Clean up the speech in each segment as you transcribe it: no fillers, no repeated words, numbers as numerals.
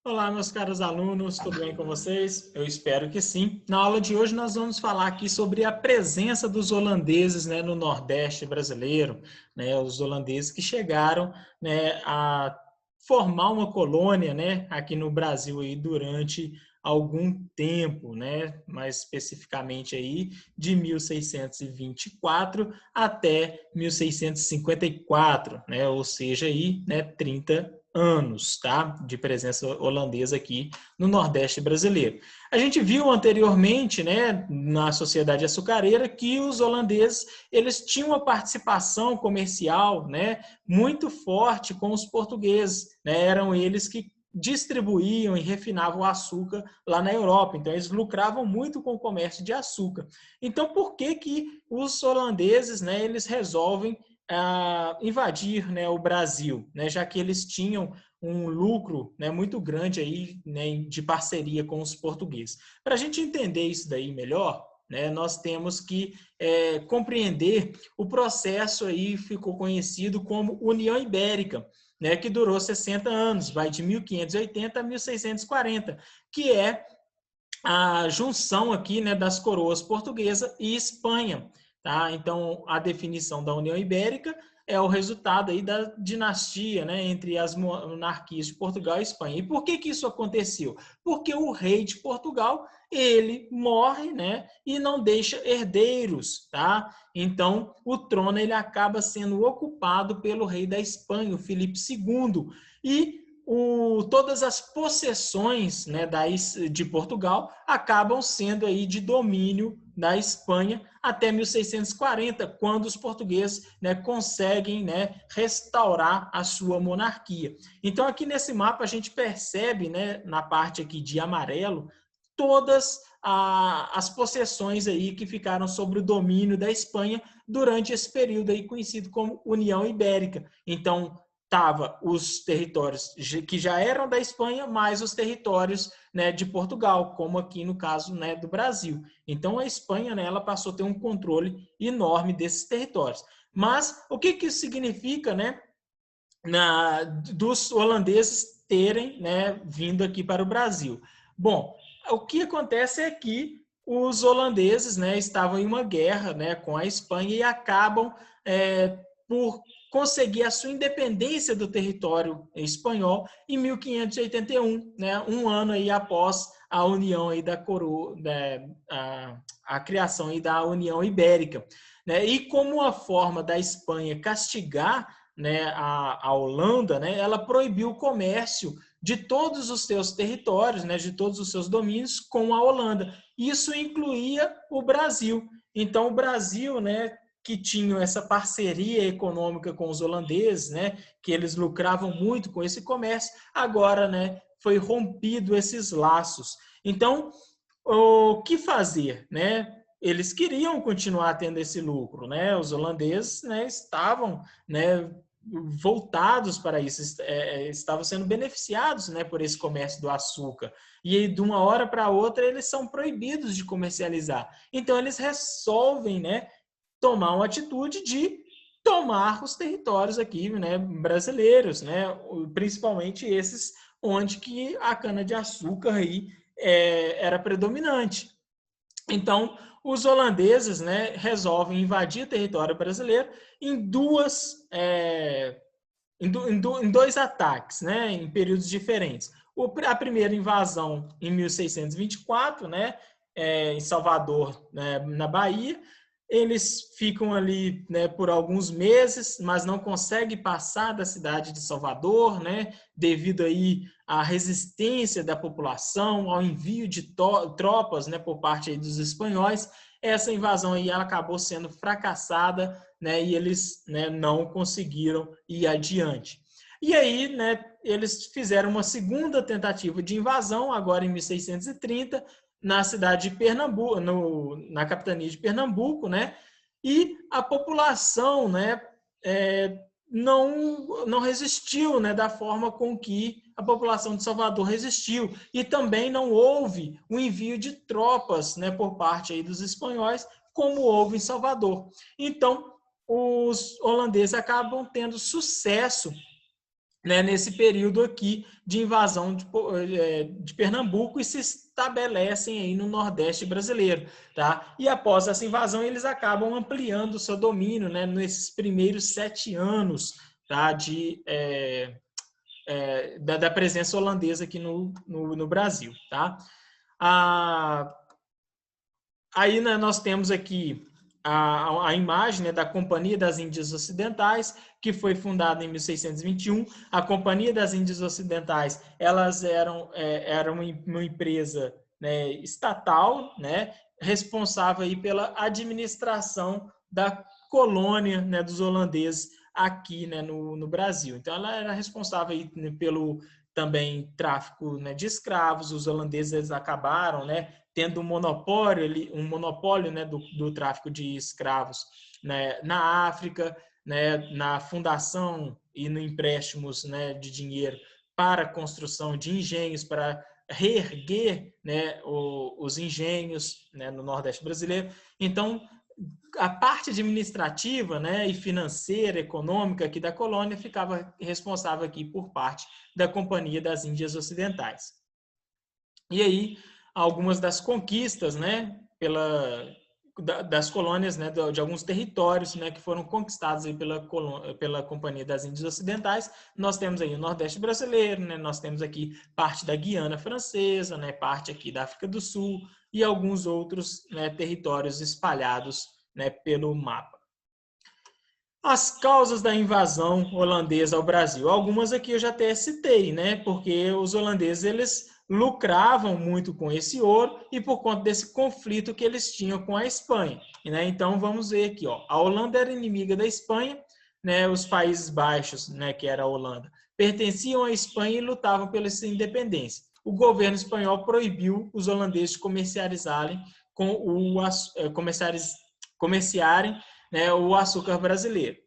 Olá, meus caros alunos, tudo bem com vocês? Eu espero que sim. Na aula de hoje nós vamos falar aqui sobre a presença dos holandeses, no Nordeste brasileiro, os holandeses que chegaram, a formar uma colônia, aqui no Brasil aí durante algum tempo, mais especificamente aí de 1624 até 1654, ou seja, aí, 30 anos, tá? De presença holandesa aqui no Nordeste brasileiro. A gente viu anteriormente, na sociedade açucareira, que os holandeses eles tinham uma participação comercial, muito forte com os portugueses, Eram eles que distribuíam e refinavam o açúcar lá na Europa. Então, eles lucravam muito com o comércio de açúcar. Então, por que os holandeses, eles resolvem invadir, o Brasil, já que eles tinham um lucro, muito grande aí, de parceria com os portugueses. Para a gente entender isso daí melhor, nós temos que compreender o processo aí ficou conhecido como União Ibérica, que durou 60 anos, vai de 1580 a 1640, que é a junção aqui, das coroas portuguesa e Espanha. Tá? Então, a definição da União Ibérica é o resultado aí da dinastia, entre as monarquias de Portugal e Espanha. E por que isso aconteceu? Porque o rei de Portugal, ele morre, e não deixa herdeiros, tá? Então, o trono ele acaba sendo ocupado pelo rei da Espanha, o Filipe II, e todas as possessões, de Portugal acabam sendo aí de domínio da Espanha até 1640, quando os portugueses conseguem restaurar a sua monarquia. Então, aqui nesse mapa, a gente percebe, na parte aqui de amarelo, todas as possessões aí que ficaram sob o domínio da Espanha durante esse período aí conhecido como União Ibérica. Então, estava os territórios que já eram da Espanha, mais os territórios de Portugal, como aqui no caso do Brasil. Então, a Espanha ela passou a ter um controle enorme desses territórios. Mas o que isso significa dos holandeses terem vindo aqui para o Brasil? Bom, o que acontece é que os holandeses estavam em uma guerra com a Espanha e acabam por conseguir a sua independência do território espanhol em 1581, um ano aí após a união aí da coroa, a criação aí da União Ibérica. E como uma forma da Espanha castigar a Holanda, ela proibiu o comércio de todos os seus territórios, de todos os seus domínios com a Holanda. Isso incluía o Brasil. Então, o Brasil, que tinham essa parceria econômica com os holandeses, que eles lucravam muito com esse comércio, agora, foi rompido esses laços. Então, o que fazer, Eles queriam continuar tendo esse lucro, Os holandeses, estavam, voltados para isso, estavam sendo beneficiados, por esse comércio do açúcar. E de uma hora para outra eles são proibidos de comercializar. Então eles resolvem, tomar uma atitude de tomar os territórios aqui, brasileiros, principalmente esses onde que a cana de açúcar aí era predominante. Então, os holandeses resolvem invadir o território brasileiro em dois ataques, em períodos diferentes. A primeira invasão em 1624, em Salvador, na Bahia. Eles ficam ali por alguns meses, mas não conseguem passar da cidade de Salvador, devido aí à resistência da população, ao envio de tropas por parte aí dos espanhóis. Essa invasão aí ela acabou sendo fracassada, e eles não conseguiram ir adiante. E aí, eles fizeram uma segunda tentativa de invasão, agora em 1630, na cidade de Pernambuco, na capitania de Pernambuco, e a população, não resistiu, da forma com que a população de Salvador resistiu, e também não houve o envio de tropas, por parte aí dos espanhóis, como houve em Salvador. Então, os holandeses acabam tendo sucesso né, nesse período aqui de invasão de Pernambuco e se estabelecem aí no Nordeste brasileiro, tá? E após essa invasão eles acabam ampliando o seu domínio, né, nesses primeiros 7 anos, tá, da presença holandesa aqui no Brasil, tá? Aí, né, nós temos aqui a imagem, né, da Companhia das Índias Ocidentais, que foi fundada em 1621. A Companhia das Índias Ocidentais, elas eram uma empresa, né, estatal, né, responsável aí pela administração da colônia, né, dos holandeses aqui, né, no Brasil. Então, ela era responsável aí, né, pelo também tráfico, né, de escravos. Os holandeses acabaram, né, tendo um monopólio, né, do tráfico de escravos, né, na África, né, na fundação e no empréstimos, né, de dinheiro para a construção de engenhos, para reerguer, né, os engenhos, né, no Nordeste brasileiro. Então, a parte administrativa, né, e financeira, econômica aqui da colônia ficava responsável aqui por parte da Companhia das Índias Ocidentais. E aí, algumas das conquistas, né, das colônias, né, de alguns territórios, né, que foram conquistados aí pela Companhia das Índias Ocidentais. Nós temos aí o Nordeste brasileiro, né, nós temos aqui parte da Guiana Francesa, né, parte aqui da África do Sul e alguns outros, né, territórios espalhados, né, pelo mapa. As causas da invasão holandesa ao Brasil. Algumas aqui eu já até citei, né? Porque os holandeses eles lucravam muito com esse ouro e por conta desse conflito que eles tinham com a Espanha, né? Então vamos ver aqui, ó. A Holanda era inimiga da Espanha, né? Os Países Baixos, né, que era a Holanda, pertenciam à Espanha e lutavam pela sua independência. O governo espanhol proibiu os holandeses de comerciarem, né, o açúcar brasileiro.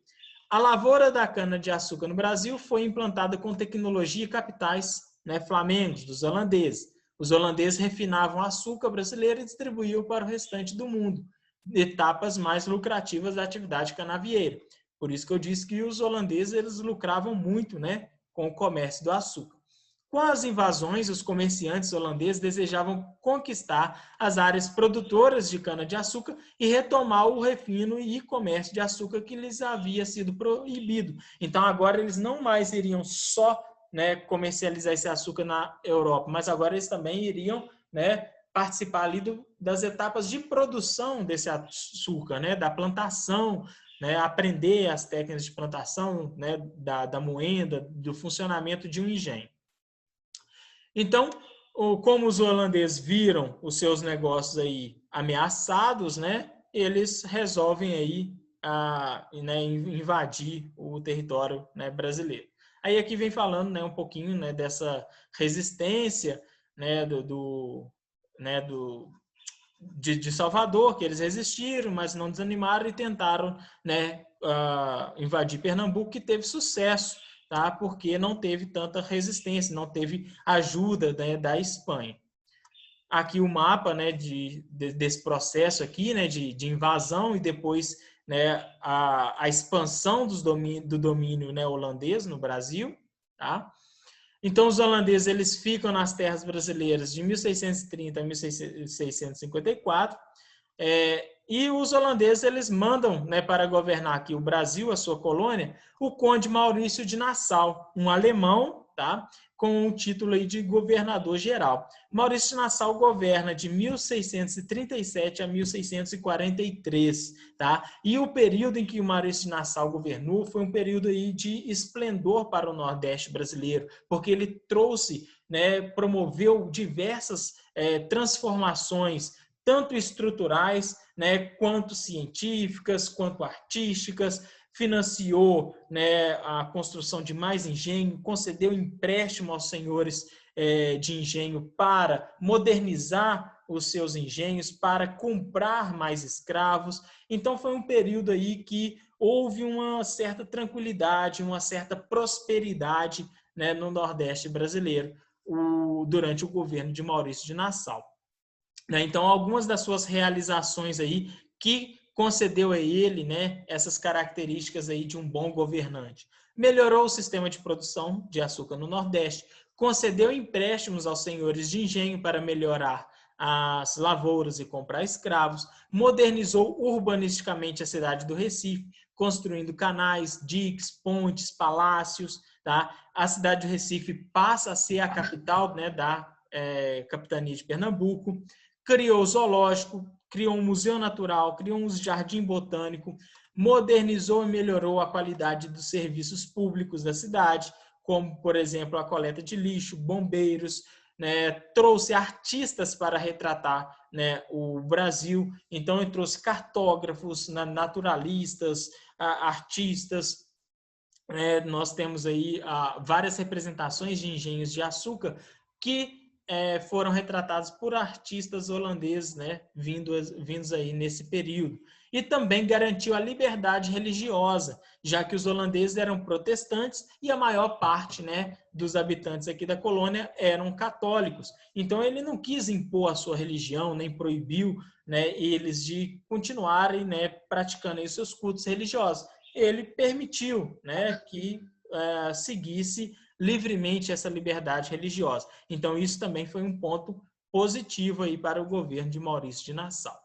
A lavoura da cana-de-açúcar no Brasil foi implantada com tecnologia e capitais, né, flamengos, dos holandeses. Os holandeses refinavam o açúcar brasileiro e distribuíam para o restante do mundo, etapas mais lucrativas da atividade canavieira. Por isso que eu disse que os holandeses eles lucravam muito, né, com o comércio do açúcar. Com as invasões, os comerciantes holandeses desejavam conquistar as áreas produtoras de cana-de-açúcar e retomar o refino e comércio de açúcar que lhes havia sido proibido. Então, agora eles não mais iriam só, né, comercializar esse açúcar na Europa, mas agora eles também iriam, né, participar ali das etapas de produção desse açúcar, né, da plantação, né, aprender as técnicas de plantação, né, da moenda, do funcionamento de um engenho. Então, como os holandeses viram os seus negócios aí ameaçados, né, eles resolvem aí né, invadir o território, né, brasileiro. Aí aqui vem falando, né, um pouquinho, né, dessa resistência, né, de Salvador, que eles resistiram, mas não desanimaram e tentaram, né, invadir Pernambuco, que teve sucesso, tá? Porque não teve tanta resistência, não teve ajuda, né, da Espanha. Aqui o mapa, né, desse processo aqui, né, de invasão e depois, né, a expansão do domínio, né, holandês no Brasil, tá? Então, os holandeses eles ficam nas terras brasileiras de 1630 a 1654, e os holandeses eles mandam, né, para governar aqui o Brasil, a sua colônia, o conde Maurício de Nassau, um alemão, tá, com o título aí de governador-geral. Maurício de Nassau governa de 1637 a 1643, tá? E o período em que o Maurício de Nassau governou foi um período aí de esplendor para o Nordeste brasileiro, porque ele trouxe, né, promoveu diversas transformações, tanto estruturais, né, quanto científicas, quanto artísticas, financiou, né, a construção de mais engenho, concedeu empréstimo aos senhores de engenho para modernizar os seus engenhos, para comprar mais escravos. Então foi um período aí que houve uma certa tranquilidade, uma certa prosperidade, né, no Nordeste brasileiro durante o governo de Maurício de Nassau. Então, algumas das suas realizações aí que concedeu a ele, né, essas características aí de um bom governante. melhorou o sistema de produção de açúcar no Nordeste, concedeu empréstimos aos senhores de engenho para melhorar as lavouras e comprar escravos, modernizou urbanisticamente a cidade do Recife, construindo canais, diques, pontes, palácios. Tá? A cidade do Recife passa a ser a capital, né, da capitania de Pernambuco, criou zoológico, criou um museu natural, criou um jardim botânico, modernizou e melhorou a qualidade dos serviços públicos da cidade, como, por exemplo, a coleta de lixo, bombeiros, né, trouxe artistas para retratar, né, o Brasil. Então, ele trouxe cartógrafos, naturalistas, artistas. Nós temos aí várias representações de engenhos de açúcar que foram retratados por artistas holandeses, né, vindos aí nesse período. E também garantiu a liberdade religiosa, já que os holandeses eram protestantes e a maior parte, né, dos habitantes aqui da colônia eram católicos. Então, ele não quis impor a sua religião, nem proibiu, né, eles de continuarem, né, praticando aí seus cultos religiosos. Ele permitiu, né, que seguisse livremente essa liberdade religiosa. Então, isso também foi um ponto positivo aí para o governo de Maurício de Nassau.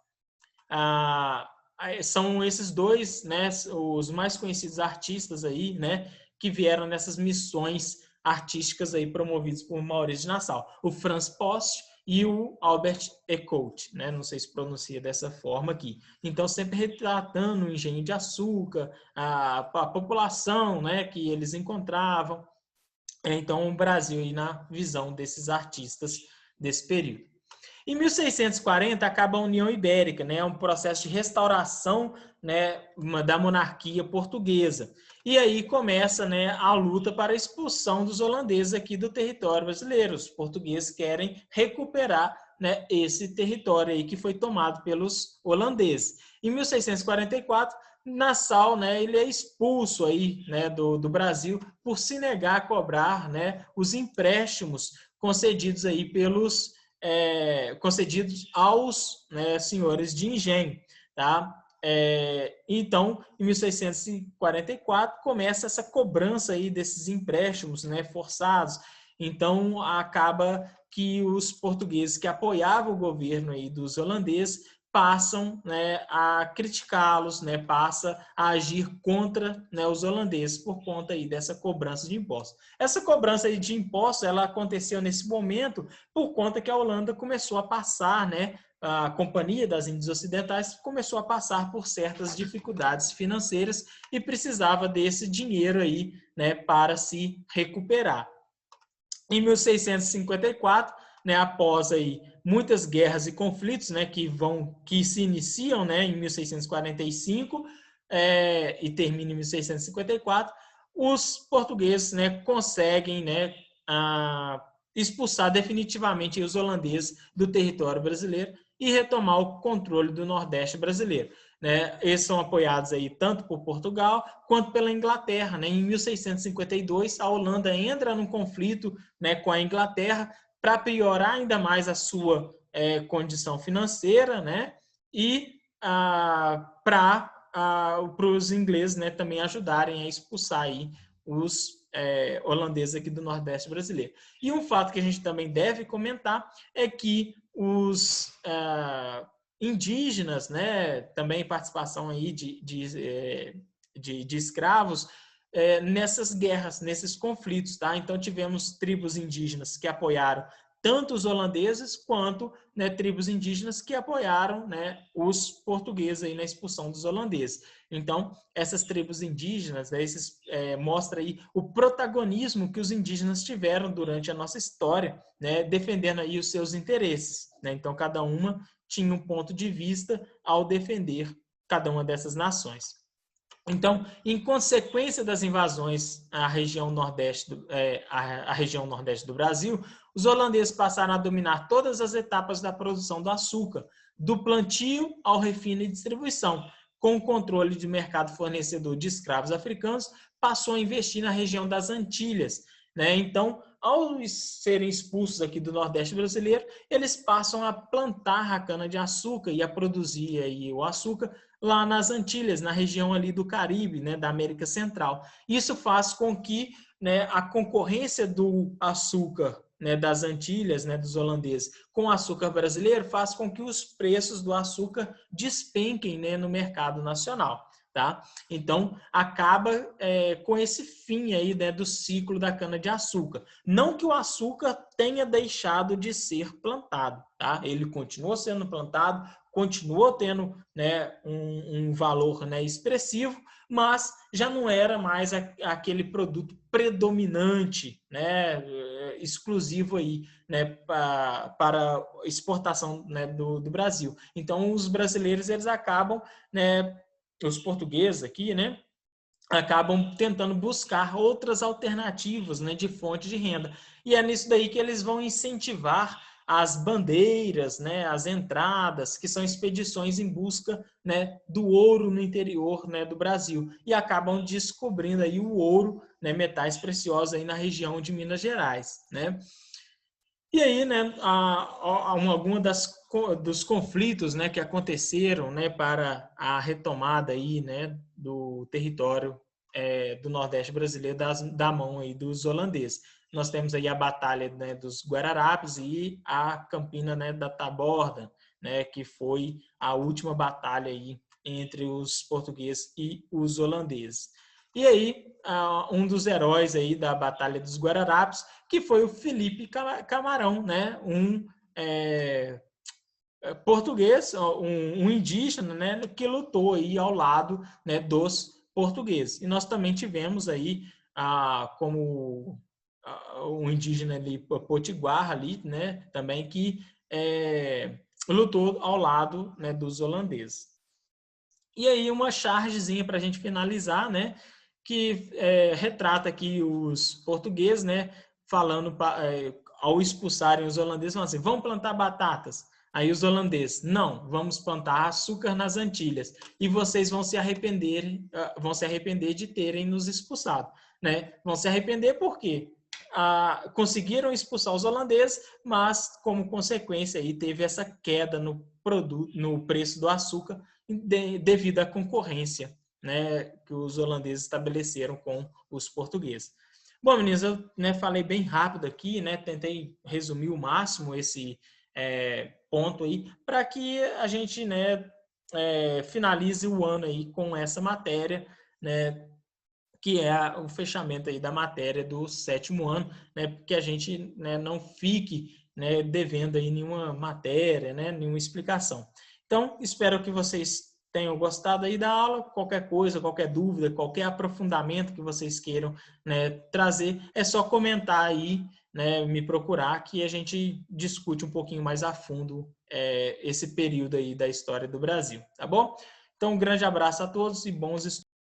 São esses dois, né, os mais conhecidos artistas aí, né, que vieram nessas missões artísticas aí promovidas por Maurício de Nassau. O Franz Post e o Albert Ecout, né? Não sei se pronuncia dessa forma aqui. Então, sempre retratando o engenho de açúcar, a população, né, que eles encontravam. Então, o Brasil aí na visão desses artistas desse período. Em 1640, acaba a União Ibérica, né? Um processo de restauração, né, da monarquia portuguesa. E aí começa, né, a luta para a expulsão dos holandeses aqui do território brasileiro. Os portugueses querem recuperar, né, esse território aí que foi tomado pelos holandeses. Em 1644, Nassau, né, ele é expulso aí, né, do Brasil por se negar a cobrar, né, os empréstimos concedidos aí concedidos aos, né, senhores de engenho, tá? Então, em 1644 começa essa cobrança aí desses empréstimos, né, forçados. Então, acaba que os portugueses que apoiavam o governo aí dos holandeses passam, né, a criticá-los, né, passa a agir contra, né, os holandeses por conta aí dessa cobrança de impostos. Essa cobrança aí de impostos, ela aconteceu nesse momento por conta que a Holanda começou a passar, né, a Companhia das Índias Ocidentais começou a passar por certas dificuldades financeiras e precisava desse dinheiro aí, né, para se recuperar. Em 1654, né, após aí muitas guerras e conflitos, né, que se iniciam, né, em 1645 e terminam em 1654, os portugueses, né, conseguem, né, expulsar definitivamente os holandeses do território brasileiro e retomar o controle do Nordeste brasileiro. Né? Eles são apoiados aí tanto por Portugal quanto pela Inglaterra. Né? Em 1652, a Holanda entra num conflito, né, com a Inglaterra para piorar ainda mais a sua condição financeira, né? E para os ingleses, né, também ajudarem a expulsar aí os holandeses aqui do Nordeste brasileiro. E um fato que a gente também deve comentar é que os indígenas, né, também participação aí de escravos nessas guerras, nesses conflitos, tá? Então tivemos tribos indígenas que apoiaram tanto os holandeses quanto, né, tribos indígenas que apoiaram, né, os portugueses aí na expulsão dos holandeses. Então, essas tribos indígenas, né, mostra aí o protagonismo que os indígenas tiveram durante a nossa história, né, defendendo aí os seus interesses. Né? Então, cada uma tinha um ponto de vista ao defender cada uma dessas nações. Então, em consequência das invasões à região nordeste do Brasil, os holandeses passaram a dominar todas as etapas da produção do açúcar, do plantio ao refino e distribuição. Com o controle de mercado fornecedor de escravos africanos, passou a investir na região das Antilhas. Né? Então, ao serem expulsos aqui do Nordeste brasileiro, eles passam a plantar a cana-de-açúcar e a produzir aí o açúcar lá nas Antilhas, na região ali do Caribe, né, da América Central. Isso faz com que, né, a concorrência do açúcar, né, das Antilhas, né, dos holandeses, com o açúcar brasileiro, faz com que os preços do açúcar despenquem, né, no mercado nacional. Tá? Então, acaba com esse fim aí, né, do ciclo da cana-de-açúcar. Não que o açúcar tenha deixado de ser plantado, tá? Ele continuou sendo plantado, continuou tendo, né, um valor, né, expressivo, mas já não era mais aquele produto predominante, né, exclusivo aí, né, para exportação, né, do Brasil. Então, os brasileiros, eles acabam, né, os portugueses aqui, né, acabam tentando buscar outras alternativas, né, de fonte de renda. E é nisso daí que eles vão incentivar as bandeiras, né, as entradas, que são expedições em busca, né, do ouro no interior, né, do Brasil. E acabam descobrindo aí o ouro, né, metais preciosos aí na região de Minas Gerais, né? E aí, né, alguma dos conflitos, né, que aconteceram, né, para a retomada aí, né, do território do Nordeste brasileiro da mão aí dos holandeses. Nós temos aí a batalha, né, dos Guararapes e a Campina, né, da Taborda, né, que foi a última batalha aí entre os portugueses e os holandeses. E aí, um dos heróis aí da Batalha dos Guararapes, que foi o Felipe Camarão, né? Português, um indígena, né? Que lutou aí ao lado, né, dos portugueses. E nós também tivemos aí como um indígena ali, potiguar ali, né? Também que lutou ao lado, né, dos holandeses. E aí uma chargezinha para a gente finalizar, né? Que retrata aqui os portugueses, né? Falando ao expulsarem os holandeses, falando assim: vamos plantar batatas. Aí os holandeses: não, vamos plantar açúcar nas Antilhas e vocês vão se arrepender de terem nos expulsado, né? Vão se arrepender por quê? Conseguiram expulsar os holandeses, mas como consequência aí teve essa queda no preço do açúcar devido à concorrência, né, que os holandeses estabeleceram com os portugueses. Bom, meninos, eu, né, falei bem rápido aqui, né, tentei resumir o máximo esse ponto aí, para que a gente, né, finalize o ano aí com essa matéria, né, que é o fechamento aí da matéria do 7º ano, né, porque a gente, né, não fique, né, devendo aí nenhuma matéria, né, nenhuma explicação. Então, espero que vocês tenham gostado aí da aula. Qualquer coisa, qualquer dúvida, qualquer aprofundamento que vocês queiram, né, trazer, é só comentar aí, né, me procurar, que a gente discute um pouquinho mais a fundo esse período aí da história do Brasil, tá bom? Então, um grande abraço a todos e bons estudos.